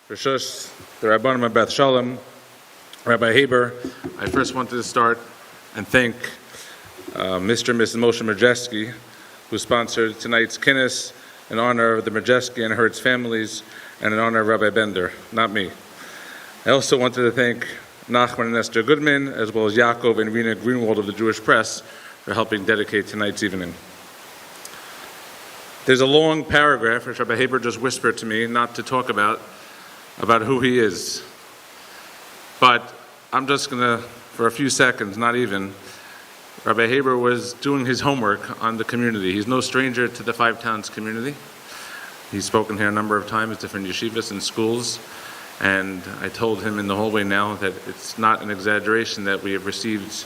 Rishus, the Rabbanim of Beth Shalom, Rabbi Haber. I first wanted to start and thank Mr. and Mrs. Moshe Majeski, who sponsored tonight's kinnis in honor of the Majeski and Hertz families and in honor of Rabbi Bender, not me. I also wanted to thank Nachman and Esther Goodman, as well as Yaakov and Rena Greenwald of the Jewish Press for helping dedicate tonight's evening. There's a long paragraph, which Rabbi Haber just whispered to me not to talk about who he is. But I'm just going to, for a few seconds, not even, Rabbi Haber was doing his homework on the community. He's no stranger to the Five Towns community. He's spoken here a number of times, different yeshivas and schools. And I told him in the hallway now that it's not an exaggeration that we have received,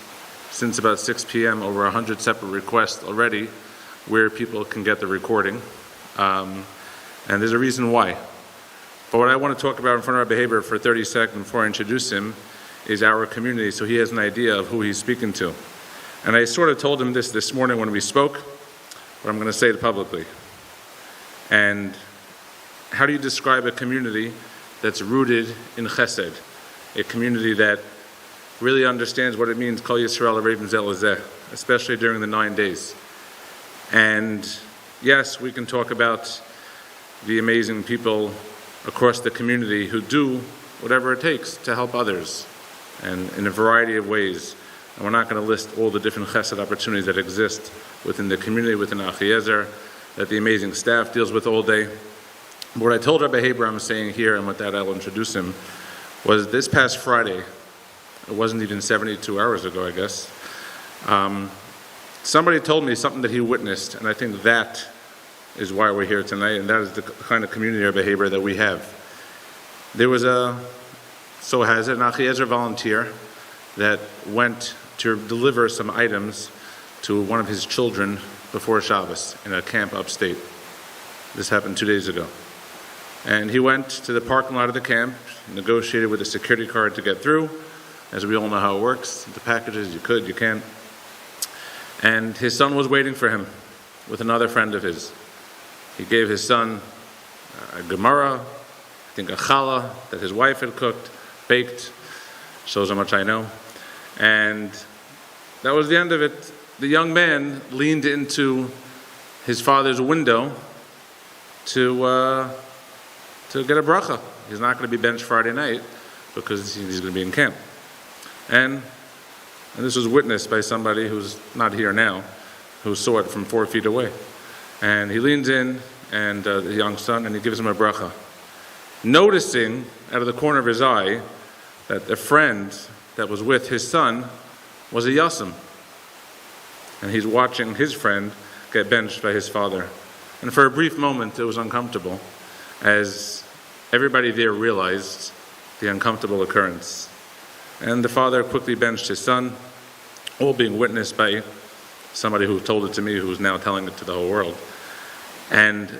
since about 6 p.m., over 100 separate requests already where people can get the recording. And there's a reason why. But what I want to talk about in front of Rabbi Haber for 30 seconds before I introduce him is our community, so he has an idea of who he's speaking to. And I sort of told him this morning when we spoke, but I'm going to say it publicly. And how do you describe a community that's rooted in chesed? A community that really understands what it means, Kol Yisrael Arevim Zeh Lezeh, especially during the 9 days. And yes, we can talk about the amazing people across the community who do whatever it takes to help others, and in a variety of ways. And we're not going to list all the different chesed opportunities that exist within the community, within Achiezer, that the amazing staff deals with all day. But what I told Rabbi Haber I'm saying here, and with that I'll introduce him, was this past Friday, it wasn't even 72 hours ago, I guess, somebody told me something that he witnessed, and I think that is why we're here tonight, and that is the kind of community or behavior that we have. There was an Achiezer volunteer that went to deliver some items to one of his children before Shabbos in a camp upstate. This happened 2 days ago. And he went to the parking lot of the camp, negotiated with a security card to get through. As we all know how it works, the packages, you could, you can't. And his son was waiting for him with another friend of his. He gave his son a Gemara, I think a challah that his wife had cooked, baked, shows how much I know. And that was the end of it. The young man leaned into his father's window to get a bracha. He's not going to be benched Friday night because he's going to be in camp. And this was witnessed by somebody who's not here now, who saw it from 4 feet away. And he leans in, and the young son, and he gives him a bracha, noticing out of the corner of his eye that the friend that was with his son was a yasam. And he's watching his friend get benched by his father. And for a brief moment, it was uncomfortable, as everybody there realized the uncomfortable occurrence. And the father quickly benched his son, all being witnessed by somebody who told it to me, who's now telling it to the whole world. And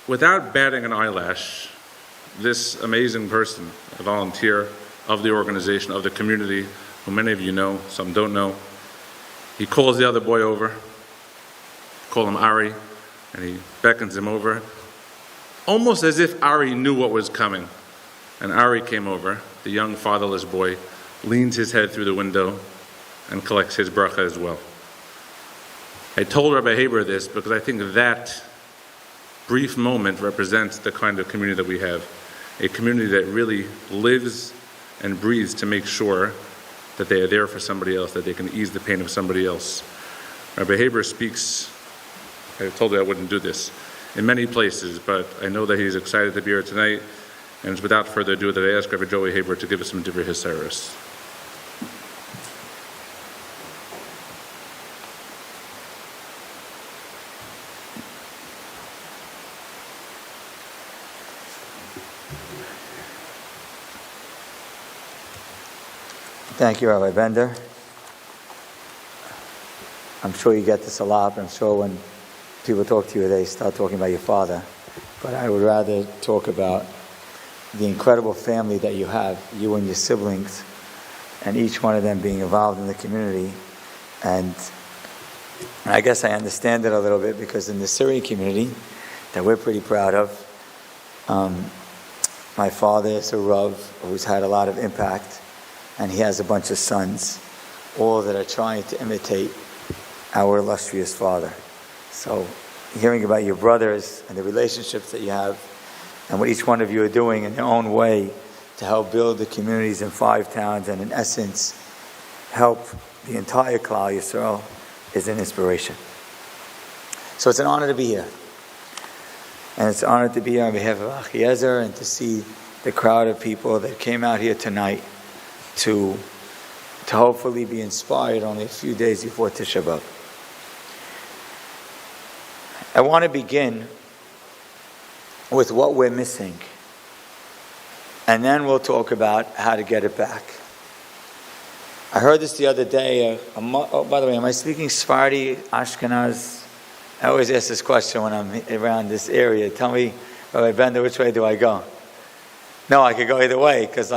without batting an eyelash, this amazing person, a volunteer of the organization, of the community, who many of you know, some don't know, he calls the other boy over, call him Ari, and he beckons him over, almost as if Ari knew what was coming. And Ari came over, the young fatherless boy, leans his head through the window and collects his bracha as well. I told Rabbi Haber this because I think that brief moment represents the kind of community that we have. A community that really lives and breathes to make sure that they are there for somebody else, that they can ease the pain of somebody else. Rabbi Haber speaks, I told you I wouldn't do this, in many places, but I know that he's excited to be here tonight, and it's without further ado that I ask Rabbi Joey Haber to give us some divrei hisaros. Thank you, Rabbi Bender. I'm sure you get this a lot, but I'm sure when people talk to you, they start talking about your father. But I would rather talk about the incredible family that you have, you and your siblings, and each one of them being involved in the community. And I guess I understand it a little bit because in the Syrian community that we're pretty proud of, My father is a Rav who's had a lot of impact, and he has a bunch of sons, all that are trying to imitate our illustrious father. So hearing about your brothers and the relationships that you have and what each one of you are doing in their own way to help build the communities in 5 towns and in essence help the entire Klal Yisrael is an inspiration. So it's an honor to be here. And it's an honor to be here on behalf of Achiezer and to see the crowd of people that came out here tonight to hopefully be inspired only a few days before Tisha B'Av. I want to begin with what we're missing. And then we'll talk about how to get it back. I heard this the other day. By the way, am I speaking Sephardi, Ashkenaz? I always ask this question when I'm around this area. Tell me, Rabbi Bender, which way do I go? No, I could go either way, because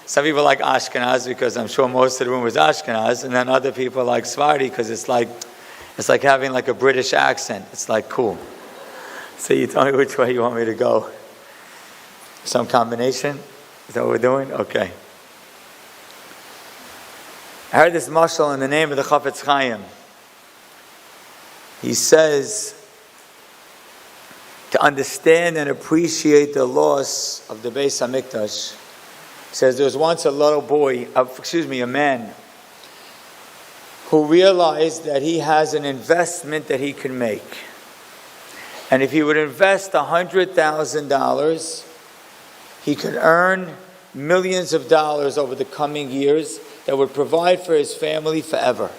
some people like Ashkenaz, because I'm sure most of the room is Ashkenaz, and then other people like Sephardi, because it's like having like a British accent. It's like cool. So you tell me which way you want me to go. Some combination? Is that what we're doing? Okay. I heard this mashal in the name of the Chafetz Chaim. He says, to understand and appreciate the loss of the Beis HaMikdash, says there was once a man, who realized that he has an investment that he can make. And if he would invest $100,000, he could earn millions of dollars over the coming years that would provide for his family forever.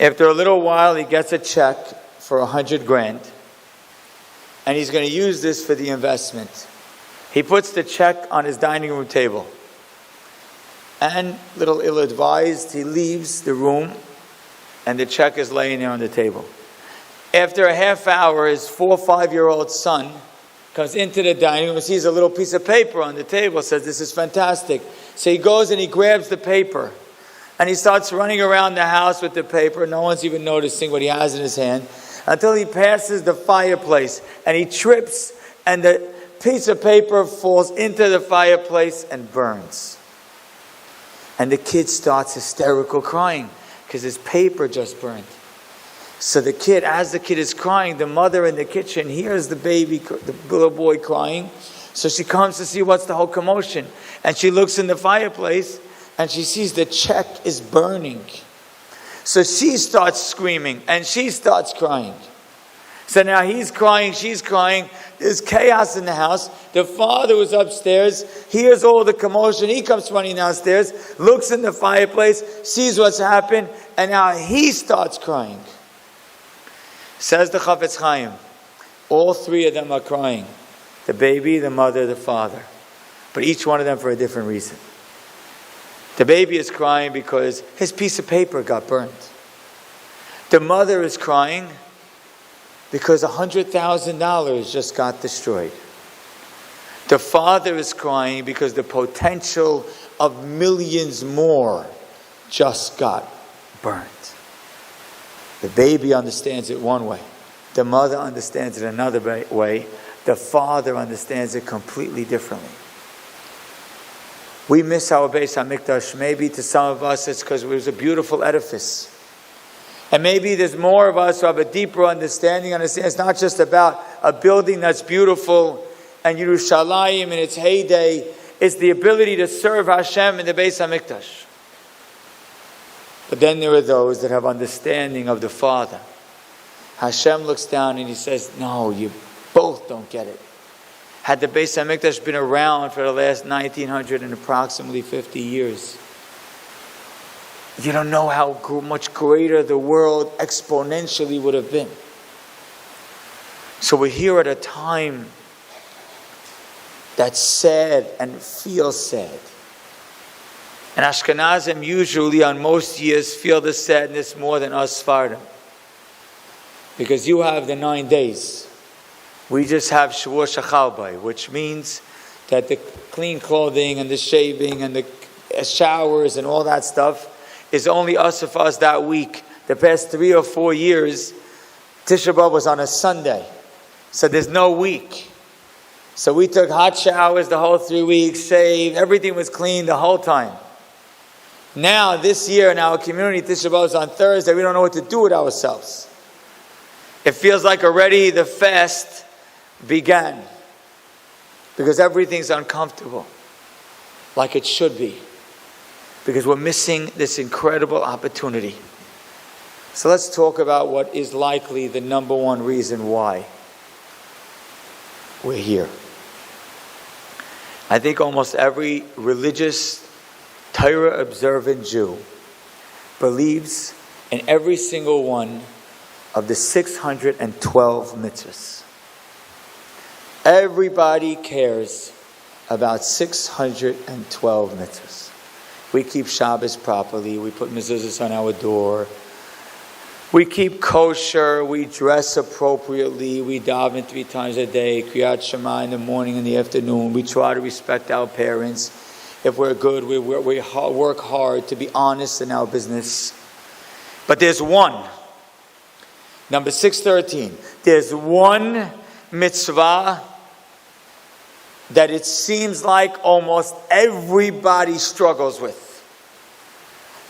After a little while, he gets a check for $100,000, and he's going to use this for the investment. He puts the check on his dining room table. And, little ill-advised, he leaves the room, and the check is laying there on the table. After a half hour, his 4 or 5-year-old son comes into the dining room, sees a little piece of paper on the table, says, "This is fantastic." So he goes and he grabs the paper, and he starts running around the house with the paper. No one's even noticing what he has in his hand, until he passes the fireplace, and he trips, and the piece of paper falls into the fireplace and burns. And the kid starts hysterical crying because his paper just burned. So the kid, as the kid is crying, the mother in the kitchen hears the little boy crying. So she comes to see what's the whole commotion. And she looks in the fireplace and she sees the check is burning. So she starts screaming and she starts crying. So now he's crying, she's crying. There's chaos in the house. The father was upstairs, hears all the commotion. He comes running downstairs, looks in the fireplace, sees what's happened, and now he starts crying. Says the Chafetz Chaim, all 3 of them are crying. The baby, the mother, the father. But each one of them for a different reason. The baby is crying because his piece of paper got burned. The mother is crying because $100,000 just got destroyed. The father is crying because the potential of millions more just got burnt. The baby understands it one way. The mother understands it another way. The father understands it completely differently. We miss our Beis HaMikdash. Maybe to some of us it's because it was a beautiful edifice. And maybe there's more of us who have a deeper understanding. It's not just about a building that's beautiful and Yerushalayim in its heyday. It's the ability to serve Hashem in the Beis HaMikdash. But then there are those that have understanding of the Father. Hashem looks down and He says, no, you both don't get it. Had the Beis HaMikdash been around for the last 1900 and approximately 50 years, you don't know how much greater the world exponentially would have been. So we're here at a time that's sad and feels sad. And Ashkenazim usually on most years feel the sadness more than us Sephardim. Because you have the 9 days. We just have Shavua Shachalbai, which means that the clean clothing and the shaving and the showers and all that stuff is only us of us that week. The past 3 or 4 years, Tisha B'Av was on a Sunday. So there's no week. So we took hot showers the whole 3 weeks, shaved, everything was clean the whole time. Now, this year in our community, Tisha B'Av is on Thursday, we don't know what to do with ourselves. It feels like already the fast began. Because everything's uncomfortable. Like it should be. Because we're missing this incredible opportunity. So let's talk about what is likely the number one reason why we're here. I think almost every religious, Torah-observant Jew believes in every single one of the 612 mitzvahs. Everybody cares about 612 mitzvahs. We keep Shabbos properly. We put mezuzahs on our door. We keep kosher. We dress appropriately. We daven 3 times a day. Kriyat Shema in the morning and the afternoon. We try to respect our parents. If we're good, we work hard to be honest in our business. But there's one. Number 613. There's one mitzvah that it seems like almost everybody struggles with.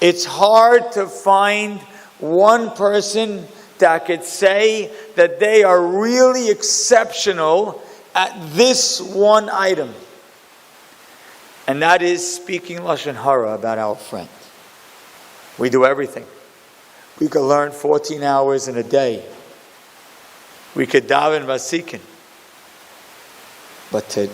It's hard to find one person that could say that they are really exceptional at this one item. And that is speaking lashon hara about our friend. We do everything. We could learn 14 hours in a day. We could daven vasikin. But to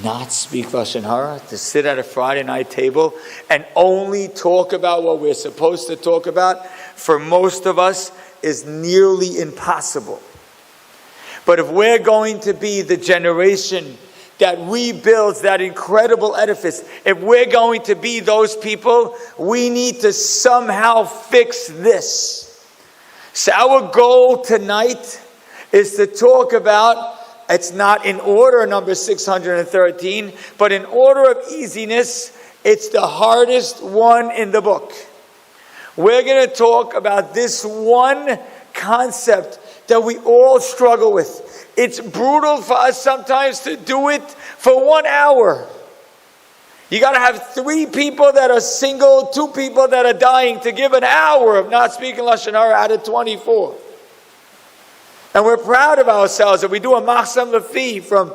not speak lashon hara, to sit at a Friday night table and only talk about what we're supposed to talk about, for most of us is nearly impossible. But if we're going to be the generation that rebuilds that incredible edifice, if we're going to be those people, we need to somehow fix this. So our goal tonight is to talk about, it's not in order, number 613, but in order of easiness, it's the hardest one in the book. We're going to talk about this one concept that we all struggle with. It's brutal for us sometimes to do it for 1 hour. You got to have 3 people that are single, 2 people that are dying to give an hour of not speaking lashon hara out of 24. And we're proud of ourselves that we do a machzam lefi from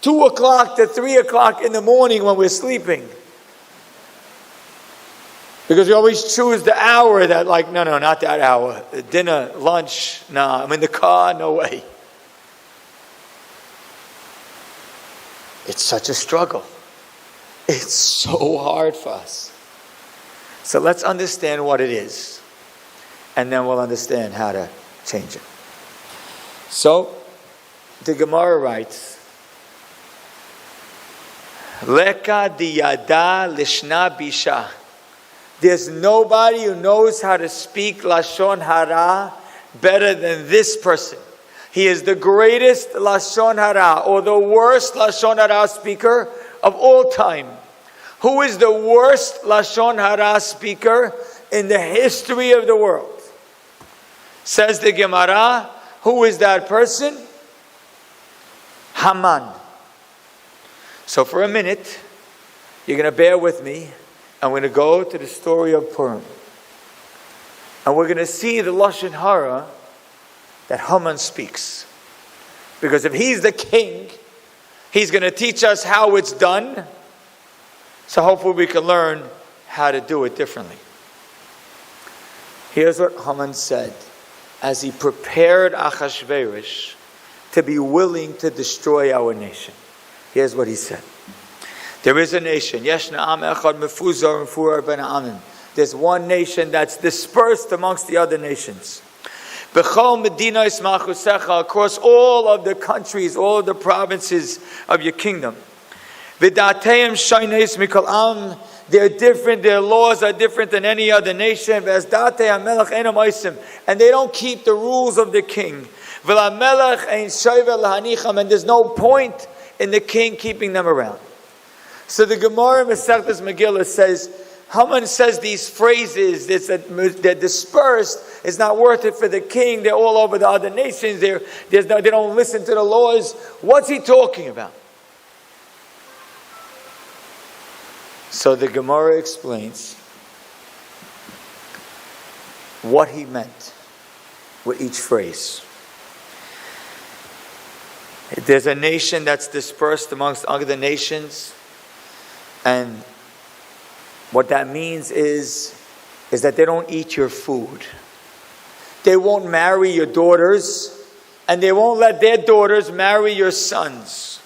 2 o'clock to 3 o'clock in the morning when we're sleeping. Because we always choose the hour that no, not that hour. Dinner, lunch, nah, I'm in the car, no way. It's such a struggle. It's so hard for us. So let's understand what it is. And then we'll understand how to change it. So, the Gemara writes, Leka diyada lishna bisha. There's nobody who knows how to speak lashon hara better than this person. He is the greatest lashon hara, or the worst lashon hara speaker of all time. Who is the worst lashon hara speaker in the history of the world? Says the Gemara, who is that person? Haman. So for a minute, you're going to bear with me. I'm going to go to the story of Purim. And we're going to see the lashon hara that Haman speaks. Because if he's the king, he's going to teach us how it's done. So hopefully we can learn how to do it differently. Here's what Haman said as he prepared Achashverosh to be willing to destroy our nation. Here's what he said. There is a nation. There's one nation that's dispersed amongst the other nations. Across all of the countries, all of the provinces of your kingdom. They're different, their laws are different than any other nation. And they don't keep the rules of the king. And there's no point in the king keeping them around. So the Gemara in Masechtas Megillah says, Haman says these phrases, they're dispersed, It's not worth it for the king. They're all over the other nations. They don't listen to the laws. What's he talking about? So the Gemara explains what he meant with each phrase. There's a nation that's dispersed amongst other nations, and what that means is that they don't eat your food. They won't marry your daughters, and they won't let their daughters marry your sons.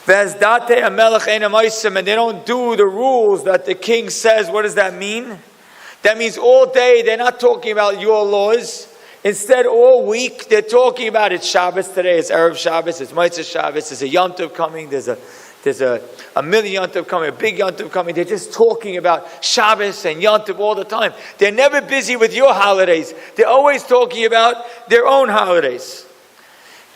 And they don't do the rules that the king says. What does that mean? That means all day they're not talking about your laws. Instead, all week they're talking about it's Shabbos today, it's Erev Shabbos, it's Motzei Shabbos, there's a Yom Tov coming, there's a million Yom Tov coming, a big Yom Tov coming. They're just talking about Shabbos and Yom Tov all the time. They're never busy with your holidays. They're always talking about their own holidays.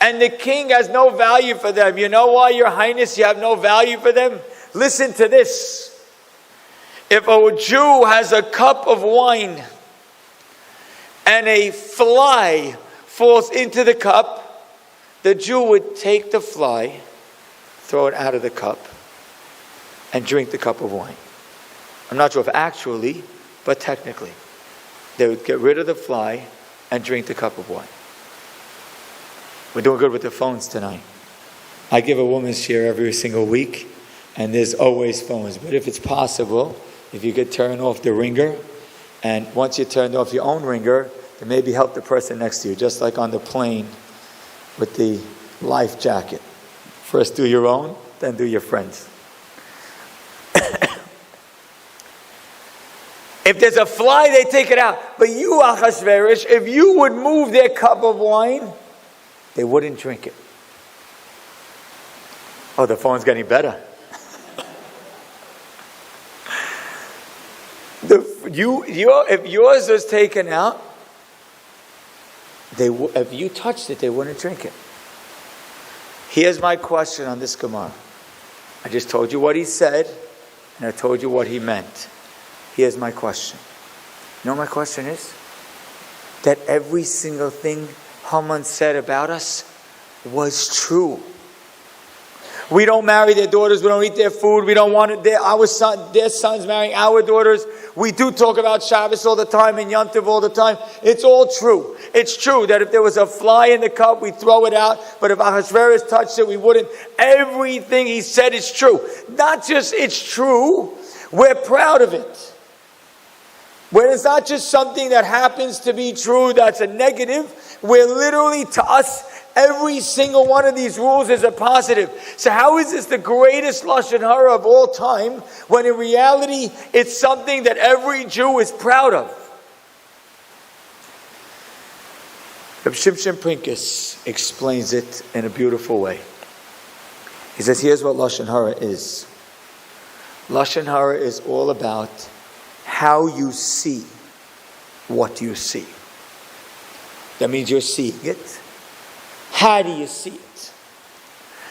And the king has no value for them. You know why, Your Highness, you have no value for them? Listen to this. If a Jew has a cup of wine and a fly falls into the cup, the Jew would take the fly, throw it out of the cup, and drink the cup of wine. I'm not sure if actually, but technically. They would get rid of the fly and drink the cup of wine. We're doing good with the phones tonight. I give a woman's share every single week, and there's always phones. But if it's possible, if you could turn off the ringer, and once you turned off your own ringer, then maybe help the person next to you, just like on the plane with the life jacket. First do your own, then do your friends. If there's a fly, they take it out. But you, Achashverosh, if you would move their cup of wine, they wouldn't drink it. Oh, the phone's getting better. If yours was taken out, if you touched it, they wouldn't drink it. Here's my question on this Gemara. I just told you what he said, and I told you what he meant. Here's my question. You know what my question is? That every single thing Haman said about us was true. We don't marry their daughters. We don't eat their food. We don't want their sons marrying our daughters. We do talk about Shabbos all the time and Yom Tov all the time. It's all true. It's true that if there was a fly in the cup, we'd throw it out. But if Ahasuerus touched it, we wouldn't. Everything he said is true. Not just it's true, we're proud of it. When it's not just something that happens to be true, that's a negative. We're literally, to us, every single one of these rules is a positive. So how is this the greatest lashon hara of all time, when in reality it's something that every Jew is proud of? Rabbi Shimshon Pincus explains it in a beautiful way. He says, here's what lashon hara is. Lashon hara is all about how you see what you see. That means you're seeing it. How do you see it?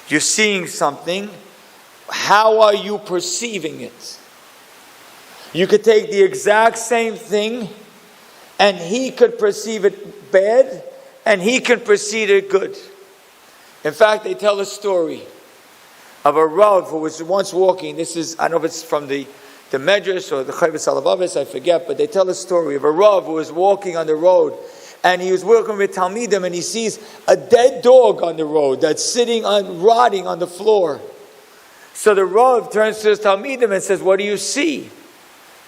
You're seeing something. How are you perceiving it? You could take the exact same thing, and he could perceive it bad, and he could perceive it good. In fact, they tell a story of a Rav who was once walking. This is, I don't know if it's from the Medrash or the Chayvus Alavavis, I forget, but they tell a story of a Rav who was walking on the road, and he was working with Talmidim, and he sees a dead dog on the road that's sitting rotting on the floor. So the Rav turns to his Talmidim and says, what do you see?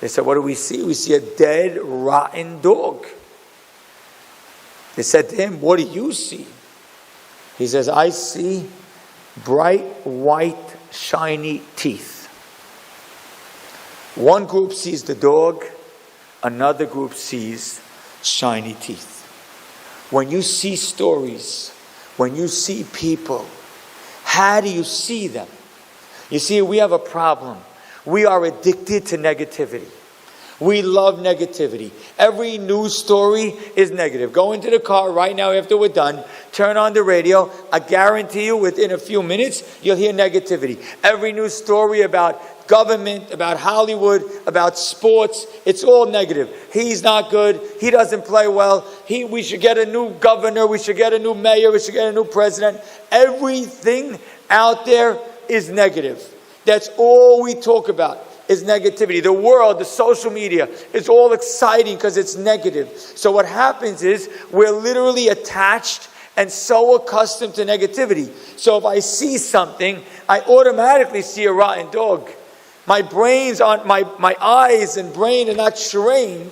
They said, what do we see? We see a dead, rotten dog. They said to him, what do you see? He says, I see bright, white, shiny teeth. One group sees the dog, another group sees shiny teeth. When you see stories, when you see people, how do you see them? You see, we have a problem. We are addicted to negativity. We love negativity. Every news story is negative. Go into the car right now after we're done, turn on the radio. I guarantee you within a few minutes, you'll hear negativity. Every news story about government, about Hollywood, about sports. It's all negative. He's not good. He doesn't play well. We should get a new governor. We should get a new mayor. We should get a new president. Everything out there is negative. That's all we talk about is negativity. The world, the social media, is all exciting because it's negative. So what happens is we're literally attached and so accustomed to negativity. So if I see something, I automatically see a rotten dog. My eyes and brain are not trained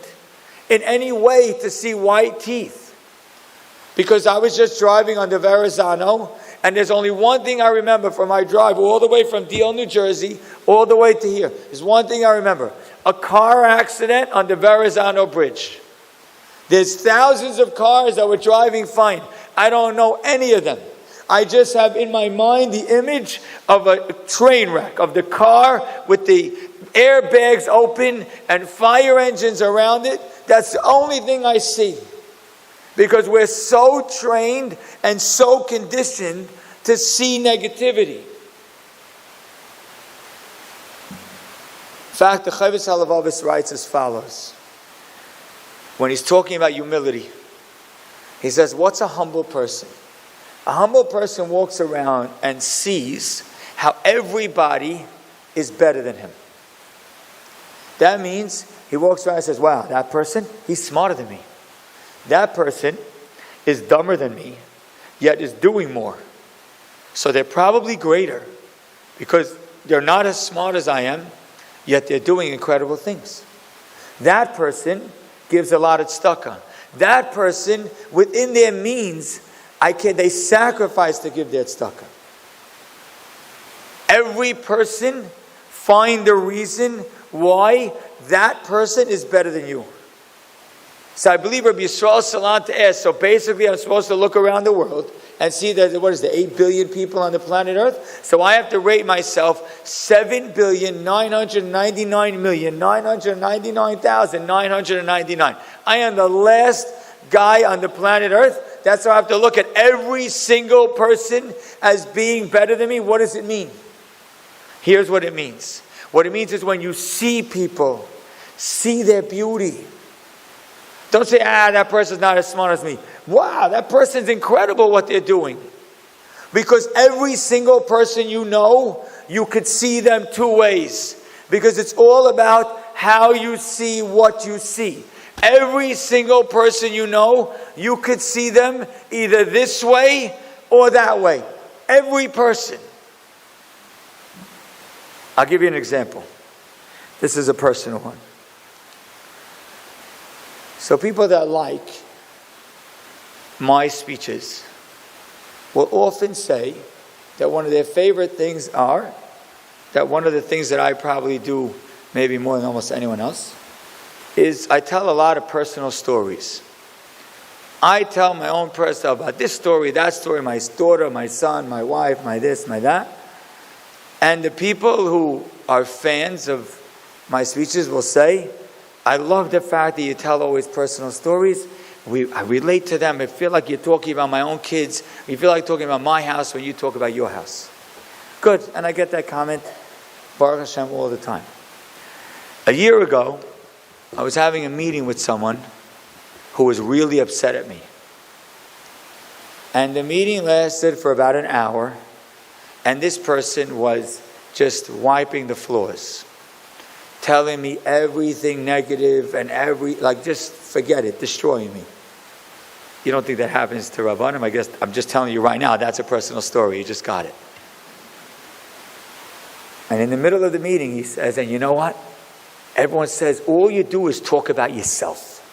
in any way to see white teeth. Because I was just driving on the Verrazano, and there's only one thing I remember from my drive all the way from Deal, New Jersey, all the way to here. There's one thing I remember. A car accident on the Verrazano Bridge. There's thousands of cars that were driving fine. I don't know any of them. I just have in my mind the image of a train wreck, of the car with the airbags open and fire engines around it. That's the only thing I see. Because we're so trained and so conditioned to see negativity. In fact, the Chavis Halavavis writes as follows. When he's talking about humility, he says, what's a humble person? A humble person walks around and sees how everybody is better than him. That means he walks around and says, wow, that person, he's smarter than me. That person is dumber than me, yet is doing more. So they're probably greater because they're not as smart as I am, yet they're doing incredible things. That person gives a lot of tzedakah. That person, within their means, they sacrifice to give their tzedakah. Every person find the reason why that person is better than you. So I believe Rabbi Yisrael Salant asked, so basically I'm supposed to look around the world and see that, 8 billion people on the planet Earth? So I have to rate myself 7,999,999,999. I am the last guy on the planet Earth. That's why I have to look at every single person as being better than me. What does it mean? Here's what it means. What it means is when you see people, see their beauty. Don't say, that person's not as smart as me. Wow, that person's incredible what they're doing. Because every single person you know, you could see them two ways. Because it's all about how you see what you see. Every single person you know, you could see them either this way or that way. Every person. I'll give you an example. This is a personal one. So people that like my speeches will often say that one of their favorite things are, that one of the things that I probably do maybe more than almost anyone else, is I tell a lot of personal stories. I tell my own personal about this story, that story, my daughter, my son, my wife, my this, my that. And the people who are fans of my speeches will say, I love the fact that you tell always personal stories. I relate to them. I feel like you're talking about my own kids. You feel like talking about my house when you talk about your house. Good. And I get that comment, Baruch Hashem, all the time. A year ago, I was having a meeting with someone who was really upset at me. And the meeting lasted for about an hour. And this person was just wiping the floors. Telling me everything negative and just forget it, destroying me. You don't think that happens to Rabbanim? I guess I'm just telling you right now, that's a personal story. You just got it. And in the middle of the meeting, he says, and you know what? Everyone says, all you do is talk about yourself.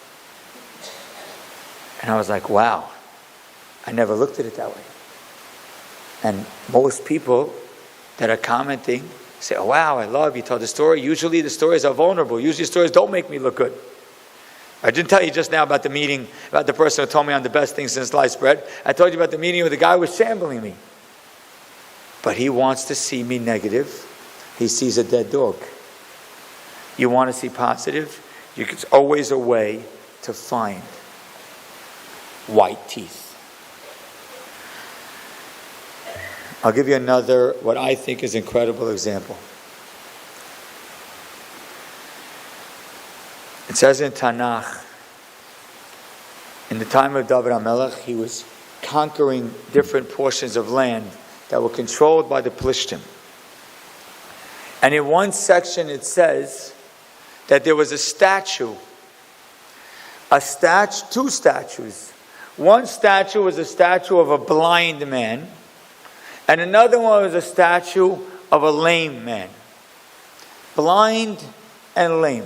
And I was like, wow, I never looked at it that way. And most people that are commenting say, oh, wow, I love you told the story. Usually the stories are vulnerable. Usually stories don't make me look good. I didn't tell you just now about the meeting, about the person who told me I'm the best thing since sliced bread. I told you about the meeting where the guy was shambling me. But he wants to see me negative. He sees a dead dog. You want to see positive? It's always a way to find white teeth. I'll give you another, what I think is incredible example. It says in Tanakh, in the time of David HaMelech, he was conquering different portions of land that were controlled by the Plishtim. And in one section it says that there was a statue, two statues. One statue was a statue of a blind man, and another one was a statue of a lame man. Blind and lame.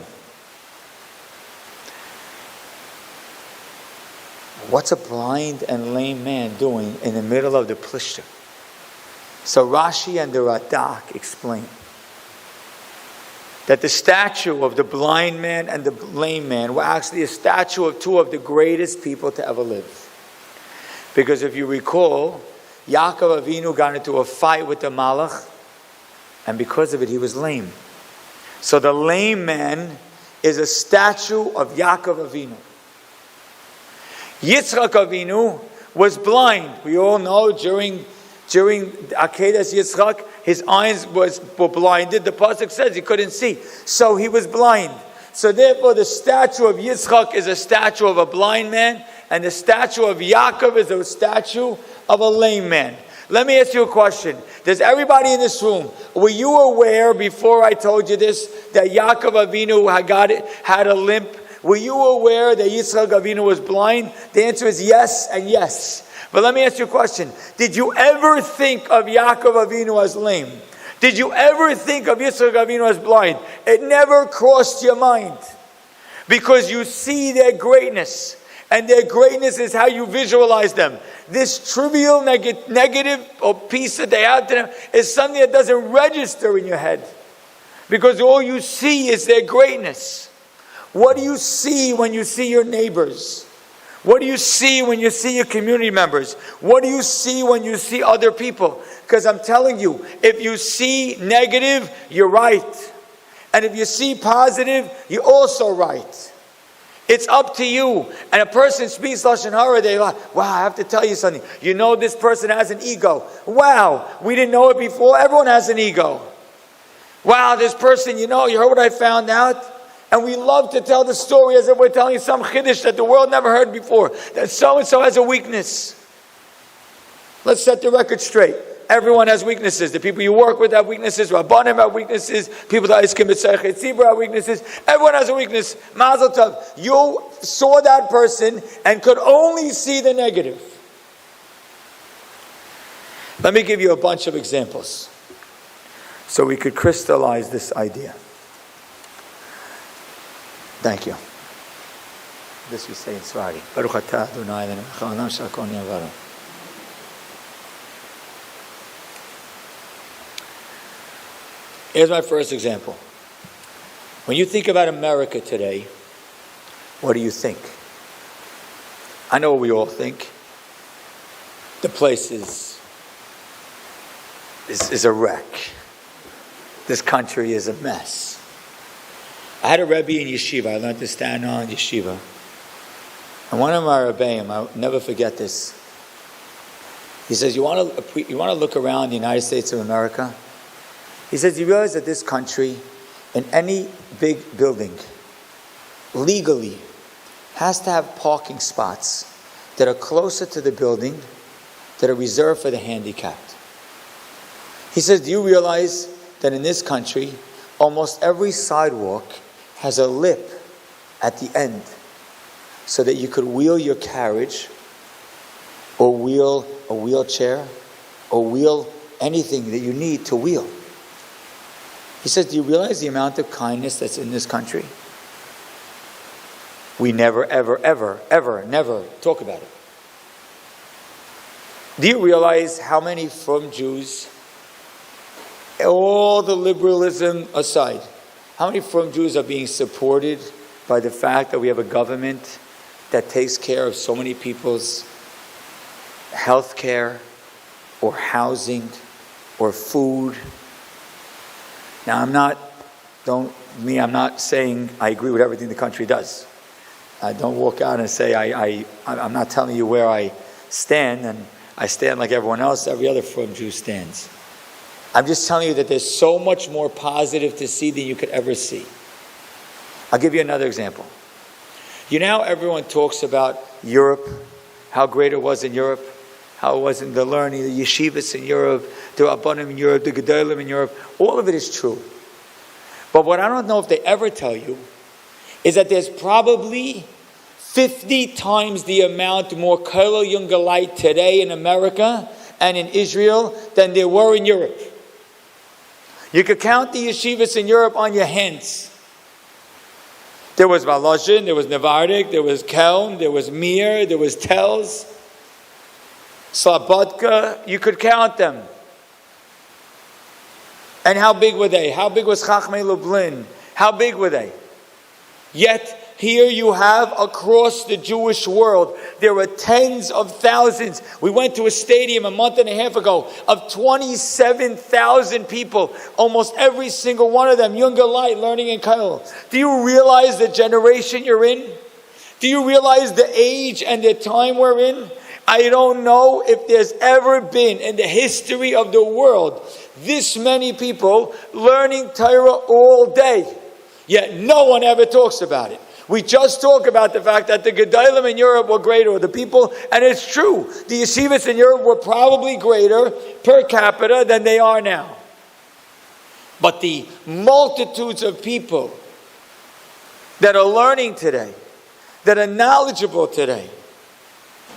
What's a blind and lame man doing in the middle of the Plishtim? So Rashi and the Radak explain that the statue of the blind man and the lame man were actually a statue of two of the greatest people to ever live. Because if you recall, Yaakov Avinu got into a fight with the Malach, and because of it he was lame. So the lame man is a statue of Yaakov Avinu. Yitzchak Avinu was blind. We all know during Akedas Yitzchak, his eyes were blinded. The pasuk says he couldn't see. So he was blind. So therefore the statue of Yitzchak is a statue of a blind man, and the statue of Yaakov is a statue of a lame man. Let me ask you a question. Does everybody in this room, were you aware before I told you this, that Yaakov Avinu had a limp? Were you aware that Yitzchak Avinu was blind? The answer is yes and yes. But let me ask you a question. Did you ever think of Yaakov Avinu as lame? Did you ever think of Yitzchak Avinu as blind? It never crossed your mind. Because you see their greatness. And their greatness is how you visualize them. This trivial negative or piece that they have to them is something that doesn't register in your head. Because all you see is their greatness. What do you see when you see your neighbors? What do you see when you see your community members? What do you see when you see other people? Because I'm telling you, if you see negative, you're right. And if you see positive, you're also right. It's up to you. And a person speaks lashon hara, they're like, wow, I have to tell you something. You know this person has an ego. Wow, we didn't know it before. Everyone has an ego. Wow, this person, you heard what I found out? And we love to tell the story as if we're telling you some chiddush that the world never heard before. That so-and-so has a weakness. Let's set the record straight. Everyone has weaknesses. The people you work with have weaknesses. Rabbanim have weaknesses. People that is Achiezer have weaknesses. Everyone has a weakness. Mazel tov. You saw that person and could only see the negative. Let me give you a bunch of examples so we could crystallize this idea. Thank you. This we say in Swahili. Baruch atah Adonai Eloheinu melech haolam shehakol nהיה b'dvaro. Here's my first example. When you think about America today, what do you think? I know what we all think. The place is a wreck. This country is a mess. I had a Rebbe in yeshiva. I learned to stand on yeshiva. And one of my Rebbeim, I'll never forget this. He says, you want to look around the United States of America? He says, you realize that this country, in any big building, legally, has to have parking spots that are closer to the building, that are reserved for the handicapped. He says, do you realize that in this country, almost every sidewalk has a lip at the end so that you could wheel your carriage or wheel a wheelchair or wheel anything that you need to wheel. He says, do you realize the amount of kindness that's in this country? We never, ever, ever, ever, never talk about it. Do you realize how many from Jews, all the liberalism aside, how many from Jews are being supported by the fact that we have a government that takes care of so many people's health care or housing or food? Now, I'm not saying I agree with everything the country does. Don't walk out and say I'm not telling you where I stand, and I stand like everyone else, every other from Jew stands. I'm just telling you that there's so much more positive to see than you could ever see. I'll give you another example. You know how everyone talks about Europe, how great it was in Europe, how it was in the learning, the yeshivas in Europe, the rabbanim in Europe, the gedolim in Europe. All of it is true. But what I don't know if they ever tell you is that there's probably 50 times the amount more Kollel Jungelite today in America and in Israel than there were in Europe. You could count the yeshivas in Europe on your hands. There was Volozhin, there was Nevardik, there was Kelm, there was Mir, there was Telz, Slobodka. You could count them. And how big were they? How big was Chachmei Lublin? How big were they? Yet, here you have across the Jewish world, there are tens of thousands. We went to a stadium a month and a half ago of 27,000 people. Almost every single one of them, younger light, learning in Kollel. Do you realize the generation you're in? Do you realize the age and the time we're in? I don't know if there's ever been in the history of the world this many people learning Torah all day. Yet no one ever talks about it. We just talk about the fact that the gedolim in Europe were greater, or the people, and it's true. The yeshivas in Europe were probably greater per capita than they are now. But the multitudes of people that are learning today, that are knowledgeable today,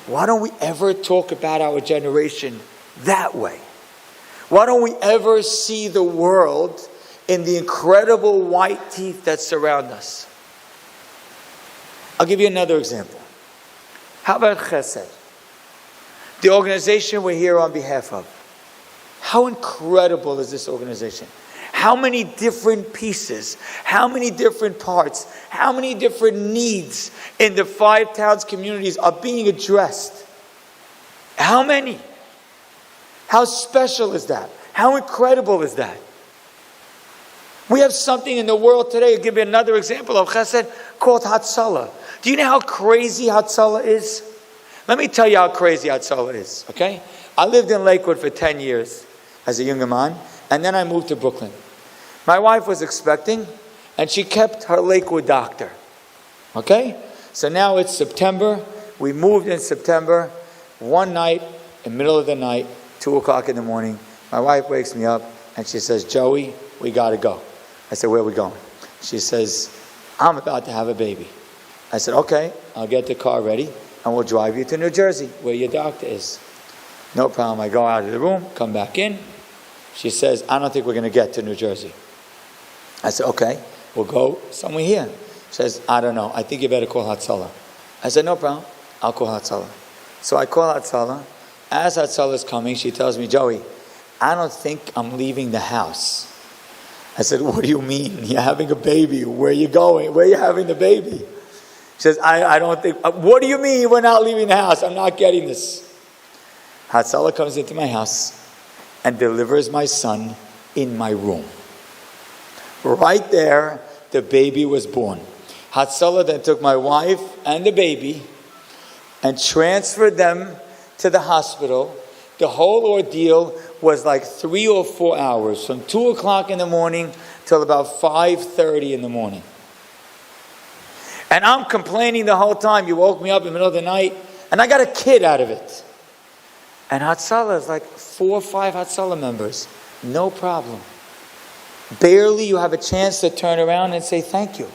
why don't we ever talk about our generation that way? Why don't we ever see the world in the incredible white teeth that surround us? I'll give you another example. How about Chesed? The organization we're here on behalf of. How incredible is this organization? How many different pieces, how many different parts, how many different needs in the 5 towns communities are being addressed? How many? How special is that? How incredible is that? We have something in the world today, I'll give you another example of Chesed, called Hatzalah. Do you know how crazy Hatzalah is? Let me tell you how crazy Hatzalah is, okay? I lived in Lakewood for 10 years as a younger man, and then I moved to Brooklyn. My wife was expecting, and she kept her Lakewood doctor, okay? So now it's September. We moved in September. One night, in the middle of the night, 2 o'clock in the morning, my wife wakes me up, and she says, Joey, we got to go. I said, where are we going? She says, I'm about to have a baby. I said, okay, I'll get the car ready and we'll drive you to New Jersey where your doctor is. No problem. I go out of the room, come back in. She says, I don't think we're going to get to New Jersey. I said, okay, we'll go somewhere here. She says, I don't know. I think you better call Hatzalah. I said, no problem. I'll call Hatzalah. So I call Hatzalah. As Hatzalah is coming, she tells me, Joey, I don't think I'm leaving the house. I said, what do you mean? You're having a baby. Where are you going? Where are you having the baby? She says, I don't think, what do you mean we're not leaving the house? I'm not getting this. Hatzalah comes into my house and delivers my son in my room. Right there, the baby was born. Hatzalah then took my wife and the baby and transferred them to the hospital. The whole ordeal was like 3 or 4 hours, from 2 o'clock in the morning till about 5:30 in the morning. And I'm complaining the whole time. You woke me up in the middle of the night, and I got a kid out of it. And Hatzalah is like 4 or 5 Hatzalah members. No problem. Barely you have a chance to turn around and say thank you.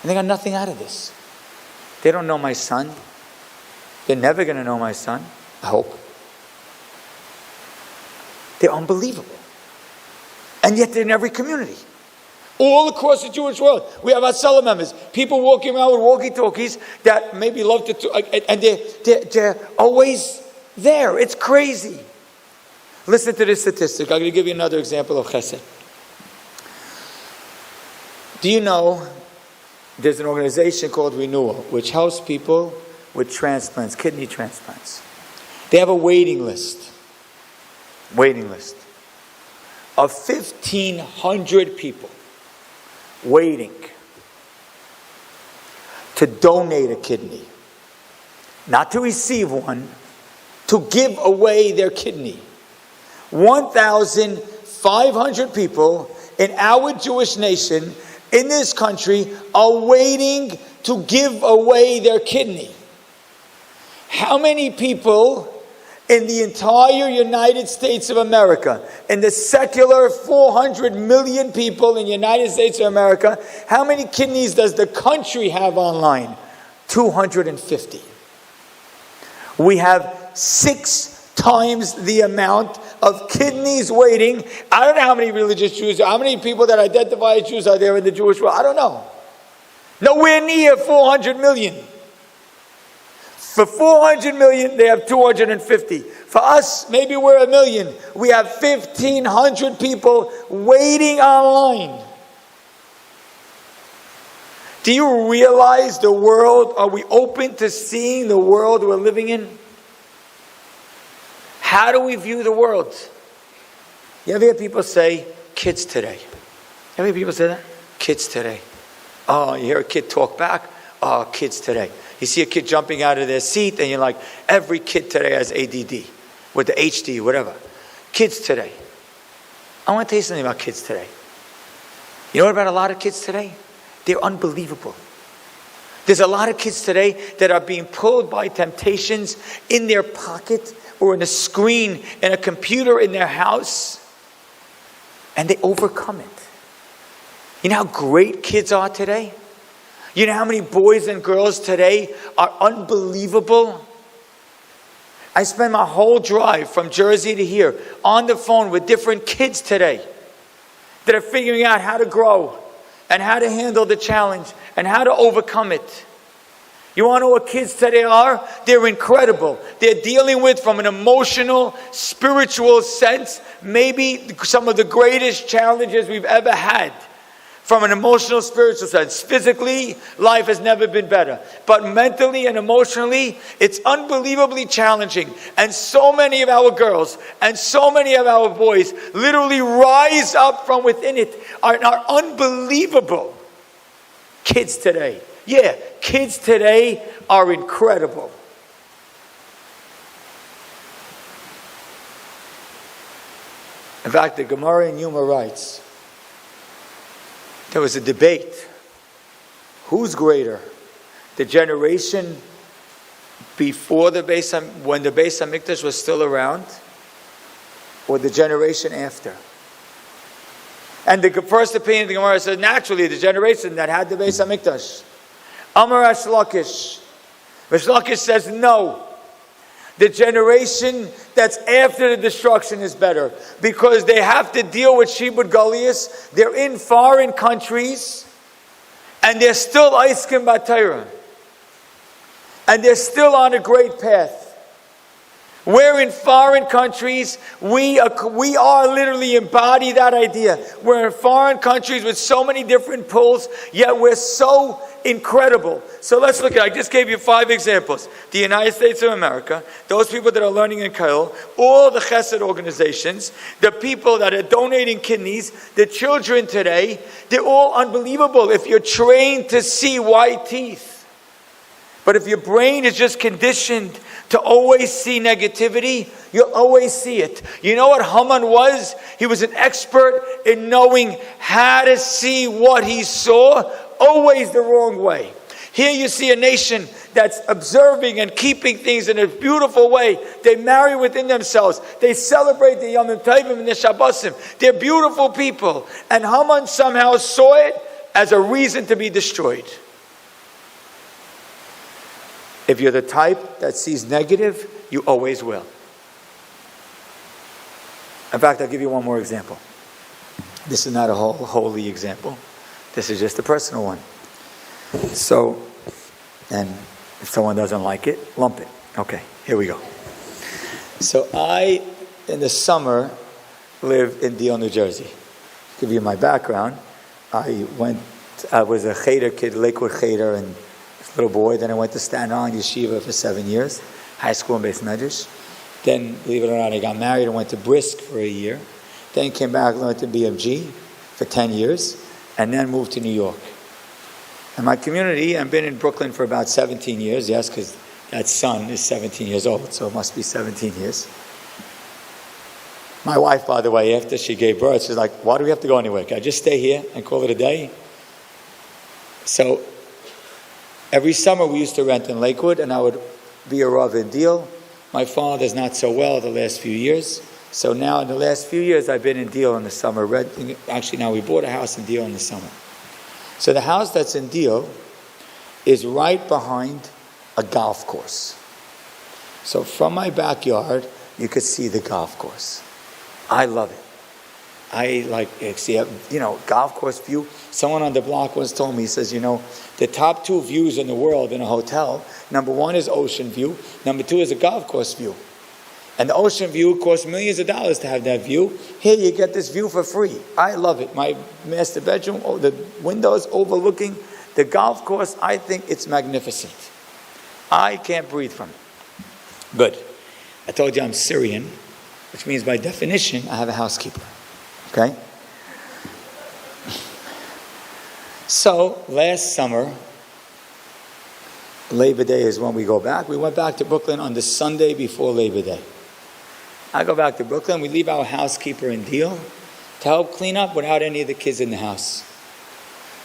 And they got nothing out of this. They don't know my son. They're never going to know my son, I hope. They're unbelievable. And yet they're in every community. All across the Jewish world. We have Hatzalah members. People walking around with walkie-talkies that maybe love to talk, and they're always there. It's crazy. Listen to this statistic. I'm going to give you another example of Chesed. Do you know there's an organization called Renewal, which helps people with transplants, kidney transplants. They have a waiting list of 1,500 people waiting to donate a kidney. Not to receive one, to give away their kidney. 1,500 people in our Jewish nation in this country are waiting to give away their kidney. How many people in the entire United States of America, in the secular 400 million people in the United States of America, how many kidneys does the country have online? 250. We have 6 times the amount of kidneys waiting. I don't know how many religious Jews, how many people that identify as Jews are there in the Jewish world. I don't know. Nowhere near 400 million. For 400 million, they have 250. For us, maybe we're 1 million. We have 1,500 people waiting online. Do you realize the world? Are we open to seeing the world we're living in? How do we view the world? You ever hear people say, kids today? You ever hear people say that? Kids today. Oh, you hear a kid talk back? Oh, kids today. You see a kid jumping out of their seat and you're like, every kid today has ADD. With the HD, whatever. Kids today. I want to tell you something about kids today. You know what about a lot of kids today? They're unbelievable. There's a lot of kids today that are being pulled by temptations in their pocket or in a screen in a computer in their house, and they overcome it. You know how great kids are today? You know how many boys and girls today are unbelievable? I spend my whole drive from Jersey to here on the phone with different kids today that are figuring out how to grow and how to handle the challenge and how to overcome it. You want to know what kids today are? They're incredible. They're dealing with, from an emotional, spiritual sense, maybe some of the greatest challenges we've ever had. From an emotional, spiritual sense. Physically, life has never been better. But mentally and emotionally, it's unbelievably challenging. And so many of our girls and so many of our boys literally rise up from within it, are unbelievable. Kids today. Yeah, kids today are incredible. In fact, the Gemara in Yuma writes, there was a debate. Who's greater? The generation before when the Beis HaMikdash was still around, or the generation after? And the first opinion of the Gemara says, naturally, the generation that had the Beis HaMikdash. Amar Reish Lakish. Reish Lakish says, no. The generation that's after the destruction is better, because they have to deal with Shibud Galius. They're in foreign countries and they're still Eiskim B'Torah. And they're still on a great path. We're in foreign countries. We are literally embody that idea. We're in foreign countries with so many different pulls, yet we're so incredible. So let's look at, I just gave you 5 examples. The United States of America, those people that are learning in Kollel, all the Chesed organizations, the people that are donating kidneys, the children today, they're all unbelievable if you're trained to see white teeth. But if your brain is just conditioned to always see negativity, you'll always see it. You know what Haman was? He was an expert in knowing how to see what he saw, always the wrong way. Here you see a nation that's observing and keeping things in a beautiful way. They marry within themselves. They celebrate the Yom Tovim and the Shabbosim. They're beautiful people. And Haman somehow saw it as a reason to be destroyed. If you're the type that sees negative, you always will. In fact, I'll give you one more example. This is not a holy example. This is just a personal one. So, and if someone doesn't like it, lump it. Okay, here we go. So I, in the summer, lived in Deal, New Jersey. To give you my background, I was a Cheder kid, Lakewood Cheder, and little boy. Then I went to Staten Island Yeshiva for 7 years, high school in Beis Medrash. Then, believe it or not, I got married and went to Brisk for a year. Then came back and went to BMG for 10 years, and then moved to New York. And my community, I've been in Brooklyn for about 17 years, yes, because that son is 17 years old, so it must be 17 years. My wife, by the way, after she gave birth, she's like, why do we have to go anywhere? Can I just stay here and call it a day? So every summer we used to rent in Lakewood, and I would be a Rav in Deal. My father's not so well the last few years. So now in the last few years I've been in Deal in the summer. Actually now we bought a house in Deal in the summer. So the house that's in Deal is right behind a golf course. So from my backyard, you could see the golf course. I love it. I like, see, golf course view. Someone on the block once told me, he says, the top 2 views in the world in a hotel, number 1 is ocean view, number 2 is a golf course view. And the ocean view costs millions of dollars to have that view. Here you get this view for free. I love it. My master bedroom, the windows overlooking the golf course, I think it's magnificent. I can't breathe from it. Good. I told you I'm Syrian, which means by definition I have a housekeeper. Okay? So, last summer, Labor Day is when we go back. We went back to Brooklyn on the Sunday before Labor Day. I go back to Brooklyn. We leave our housekeeper in Deal to help clean up without any of the kids in the house.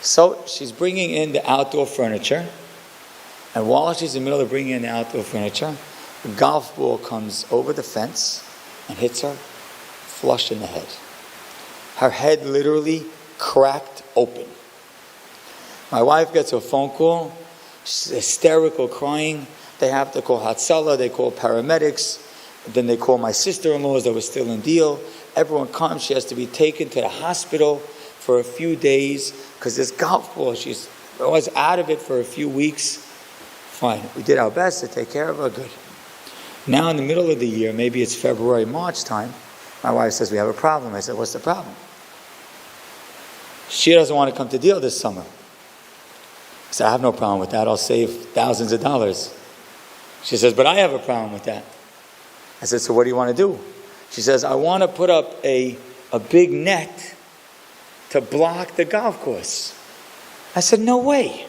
So, she's bringing in the outdoor furniture. And while she's in the middle of bringing in the outdoor furniture, a golf ball comes over the fence and hits her flush in the head. Her head literally cracked open. My wife gets a phone call. She's hysterical, crying. They have to call Hatzalah. They call paramedics. Then they call my sister-in-laws that were still in Deal. Everyone comes. She has to be taken to the hospital for a few days because this golf ball, she was out of it for a few weeks. Fine. We did our best to take care of her. Good. Now in the middle of the year, maybe it's February, March time, my wife says, we have a problem. I said, what's the problem? She doesn't want to come to Deal this summer. I said, I have no problem with that. I'll save thousands of dollars. She says, but I have a problem with that. I said, so what do you want to do? She says, I want to put up a big net to block the golf course. I said, no way.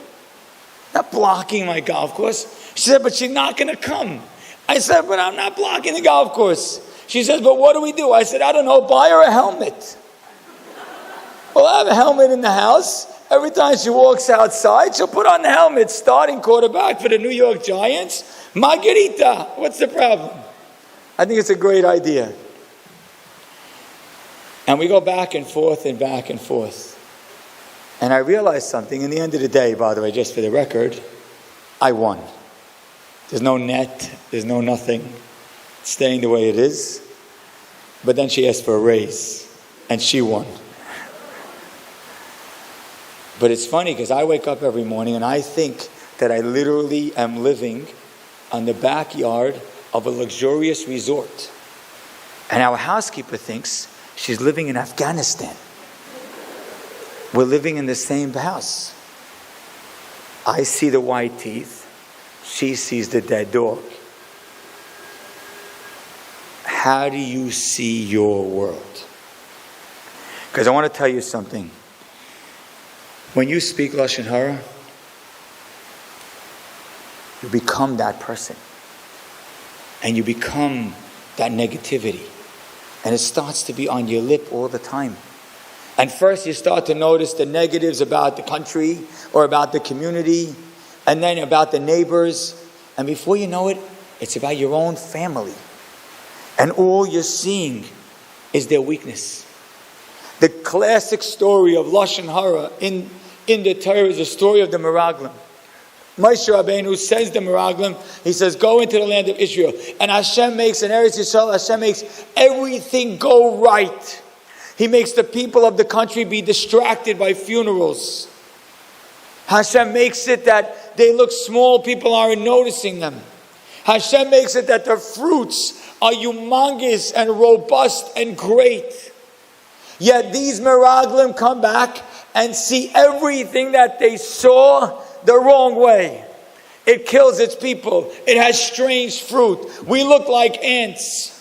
Not blocking my golf course. She said, but she's not going to come. I said, but I'm not blocking the golf course. She says, but what do we do? I said, I don't know, buy her a helmet. Well, I have a helmet in the house. Every time she walks outside, she'll put on the helmet. Starting quarterback for the New York Giants, Margarita. What's the problem? I think it's a great idea. And we go back and forth and back and forth. And I realized something. In the end of the day, by the way, just for the record, I won. There's no net. There's no nothing. It's staying the way it is. But then she asked for a raise. And she won. But it's funny because I wake up every morning and I think that I literally am living on the backyard of a luxurious resort. And our housekeeper thinks she's living in Afghanistan. We're living in the same house. I see the white teeth. She sees the dead dog. How do you see your world? Because I want to tell you something. When you speak lashon hara, you become that person. And you become that negativity. And it starts to be on your lip all the time. And first you start to notice the negatives about the country or about the community and then about the neighbors. And before you know it, it's about your own family. And all you're seeing is their weakness. The classic story of lashon hara in the Torah is the story of the Meraglim. Moshe Rabbeinu says the Meraglim, he says, go into the land of Israel. And Hashem makes, in Eretz Yisrael, Hashem makes everything go right. He makes the people of the country be distracted by funerals. Hashem makes it that they look small, people aren't noticing them. Hashem makes it that their fruits are humongous and robust and great. Yet these Meraglim come back and see everything that they saw the wrong way. It kills its people. It has strange fruit. We look like ants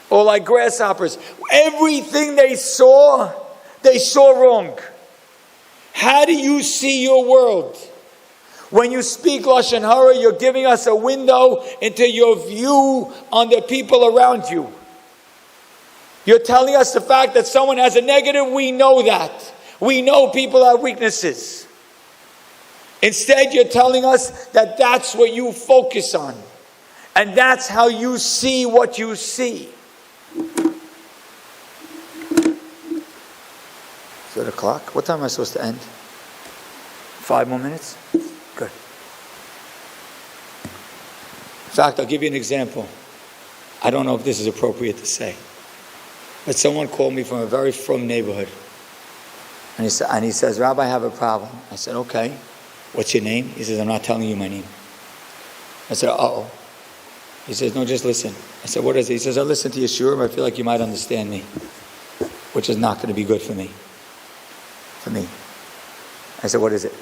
or like grasshoppers. Everything they saw wrong. How do you see your world? When you speak lashon hara, you're giving us a window into your view on the people around you. You're telling us the fact that someone has a negative. We know that. We know people have weaknesses. Instead, you're telling us that that's what you focus on. And that's how you see what you see. Is it o'clock? What time am I supposed to end? 5 more minutes? Good. In fact, I'll give you an example. I don't know if this is appropriate to say. But someone called me from a very frum neighborhood. And he says, Rabbi, I have a problem. I said, okay. What's your name? He says, I'm not telling you my name. I said, uh-oh. He says, no, just listen. I said, what is it? He says, I listen to your shiur, I feel like you might understand me, which is not going to be good for me. I said, what is it?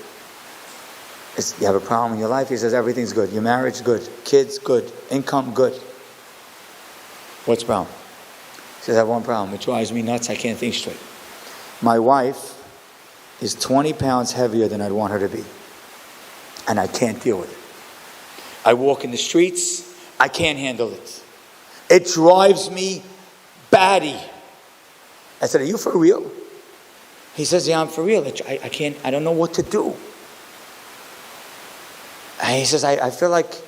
You have a problem in your life? He says, everything's good. Your marriage, good. Kids, good. Income, good. What's the problem? He says, I have one problem. It drives me nuts. I can't think straight. My wife is 20 pounds heavier than I'd want her to be. And I can't deal with it. I walk in the streets. I can't handle it. It drives me batty. I said, are you for real? He says, yeah, I'm for real. I don't know what to do. And he says, I feel like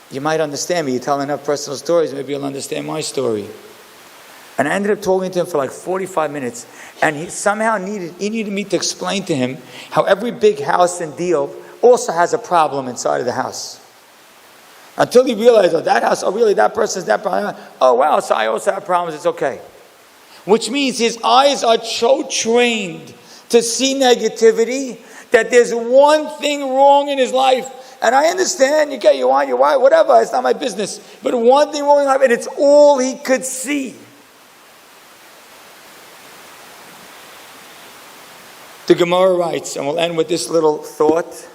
you might understand me. You tell enough personal stories, maybe you'll understand my story. And I ended up talking to him for like 45 minutes. And he somehow needed me to explain to him how every big house and deal also has a problem inside of the house. Until he realized, oh, that house, oh, really, that person's that problem. Oh, wow, so I also have problems, it's okay. Which means his eyes are so trained to see negativity that there's one thing wrong in his life. And I understand, you want your wife, whatever, it's not my business. But one thing wrong in life, and it's all he could see. The Gemara writes, and we'll end with this little thought,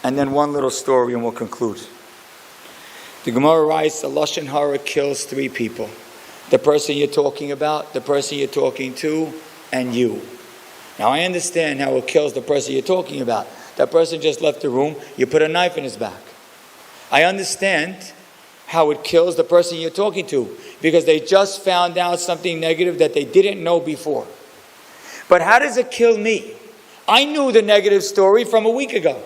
and then one little story, and we'll conclude. The Gemara writes, the lashon hara kills 3 people. The person you're talking about, the person you're talking to, and you. Now I understand how it kills the person you're talking about. That person just left the room, you put a knife in his back. I understand how it kills the person you're talking to, because they just found out something negative that they didn't know before. But how does it kill me? I knew the negative story from a week ago.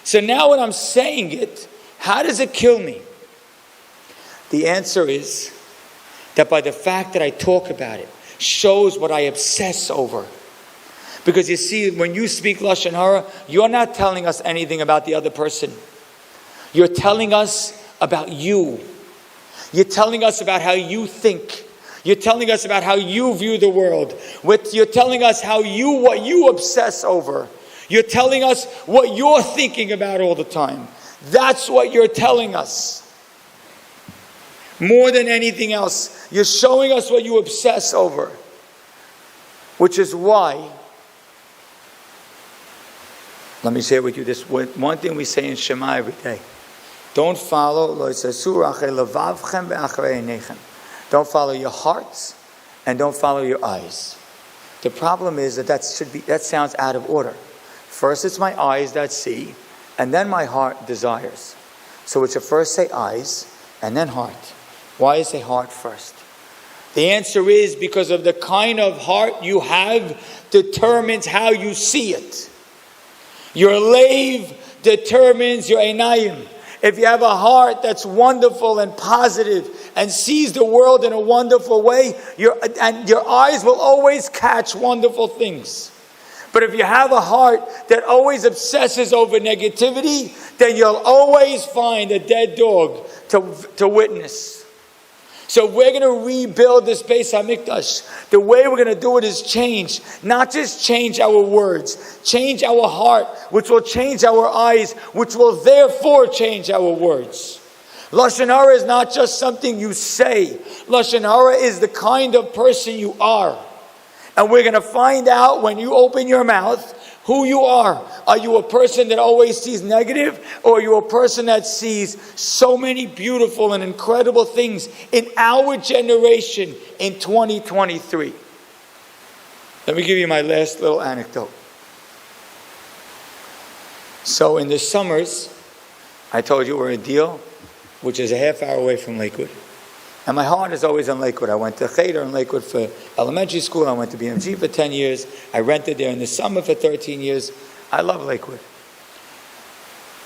So now when I'm saying it, how does it kill me? The answer is that by the fact that I talk about it shows what I obsess over. Because you see, when you speak lashon hara, you're not telling us anything about the other person. You're telling us about you. You're telling us about how you think. You're telling us about how you view the world. You're telling us what you obsess over. You're telling us what you're thinking about all the time. That's what you're telling us. More than anything else, you're showing us what you obsess over. Which is why, let me share with you this one thing we say in Shema every day. Don't follow Don't follow your hearts and don't follow your eyes. The problem is that sounds out of order. First it's my eyes that see, and then my heart desires. So it should first say eyes and then heart. Why is it heart first? The answer is because of the kind of heart you have determines how you see it. Your leiv determines your einayim. If you have a heart that's wonderful and positive and sees the world in a wonderful way, your eyes will always catch wonderful things. But if you have a heart that always obsesses over negativity, then you'll always find a dead dog to witness. So we're going to rebuild this Beis HaMikdash. The way we're going to do it is change. Not just change our words. Change our heart, which will change our eyes, which will therefore change our words. Lashon hara is not just something you say. Lashon hara is the kind of person you are. And we're going to find out when you open your mouth who you are. Are you a person that always sees negative? Or are you a person that sees so many beautiful and incredible things in our generation in 2023? Let me give you my last little anecdote. So in the summers, I told you we're in Deal, which is a half hour away from Lakewood. And my heart is always on Lakewood. I went to Cheder in Lakewood for elementary school. I went to BMG for 10 years. I rented there in the summer for 13 years. I love Lakewood.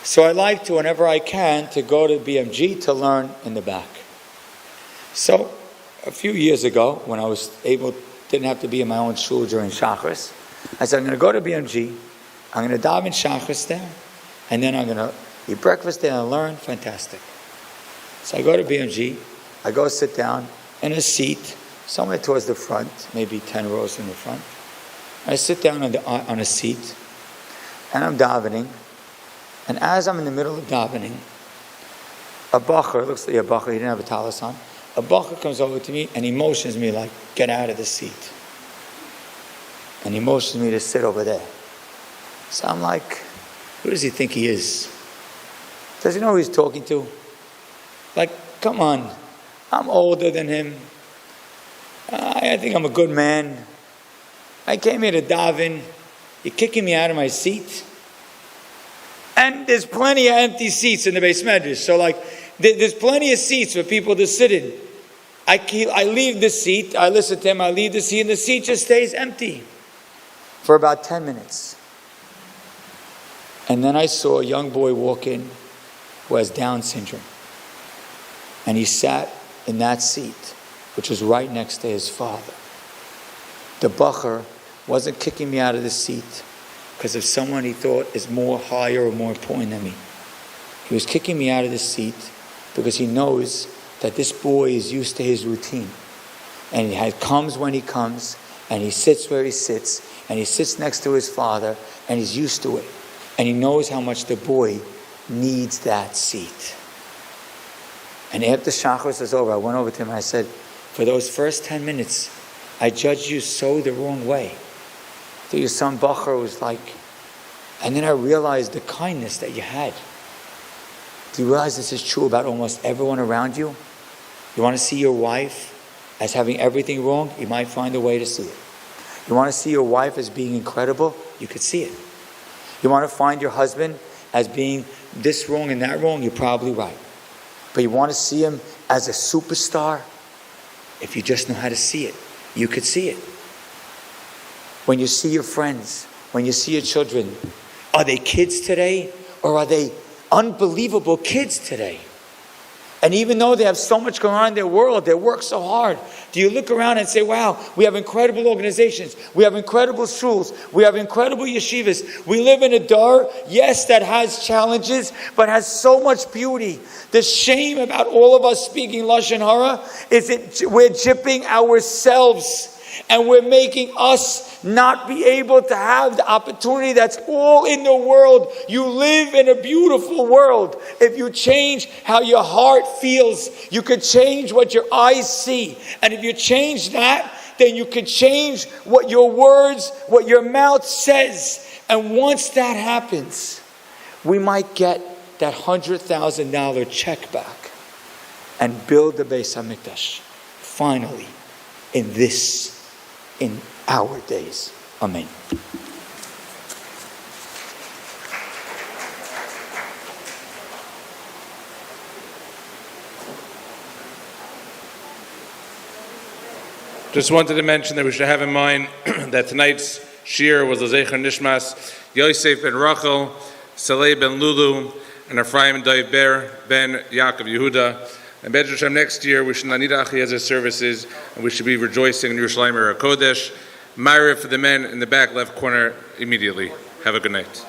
So I like to, whenever I can, to go to BMG to learn in the back. So a few years ago, when I was didn't have to be in my own shul during Shachris, I said, I'm going to go to BMG, I'm going to daven Shachris there, and then I'm going to eat breakfast there and learn. Fantastic. So I go to BMG, I go sit down in a seat, somewhere towards the front, maybe 10 rows in the front. I sit down on a seat, and I'm davening. And as I'm in the middle of davening, a bacher, looks like a bacher, he didn't have a talis on, a bacher comes over to me and he motions me like, get out of the seat. And he motions me to sit over there. So I'm like, who does he think he is? Does he know who he's talking to? Like, come on, I'm older than him. I think I'm a good man. I came here to daven. You're kicking me out of my seat. And there's plenty of empty seats in the Beis Medrash. So there's plenty of seats for people to sit in. I leave the seat, I listen to him, I leave the seat, and the seat just stays empty for about 10 minutes. And then I saw a young boy walk in who has Down syndrome. And he sat in that seat, which was right next to his father. The bacher wasn't kicking me out of the seat because of someone he thought is more higher or more important than me. He was kicking me out of the seat because he knows that this boy is used to his routine. And he comes when he comes, and he sits where he sits, and he sits next to his father, and he's used to it. And he knows how much the boy needs that seat. And after Shachos was over, I went over to him and I said, for those first 10 minutes, I judged you so the wrong way. That your son Bacher was like, and then I realized the kindness that you had. Do you realize this is true about almost everyone around you? You want to see your wife as having everything wrong? You might find a way to see it. You want to see your wife as being incredible? You could see it. You want to find your husband as being this wrong and that wrong? You're probably right. But you want to see him as a superstar? If you just know how to see it, you could see it. When you see your friends, when you see your children, are they kids today or are they unbelievable kids today? And even though they have so much going on in their world, they work so hard, do you look around and say, wow, we have incredible organizations, we have incredible schools, we have incredible yeshivas, we live in a dar, yes, that has challenges, but has so much beauty. The shame about all of us speaking lashon hara is that we're gypping ourselves. And we're making us not be able to have the opportunity that's all in the world. You live in a beautiful world. If you change how your heart feels, you could change what your eyes see. And if you change that, then you can change what your words, what your mouth says. And once that happens, we might get that $100,000 check back and build the Beis HaMikdash finally in our days. Amen. Just wanted to mention that we should have in mind that tonight's shir was L'Zecher Nishmas Yosef ben Rachel, Saleh ben Lulu, and Ephraim Dai Ber ben Yaakov Yehuda. And B'ezras Hashem next year, we should not need Achiezer services, and we should be rejoicing in Yerushalayim or Kodesh. Myra for the men in the back left corner immediately. Have a good night.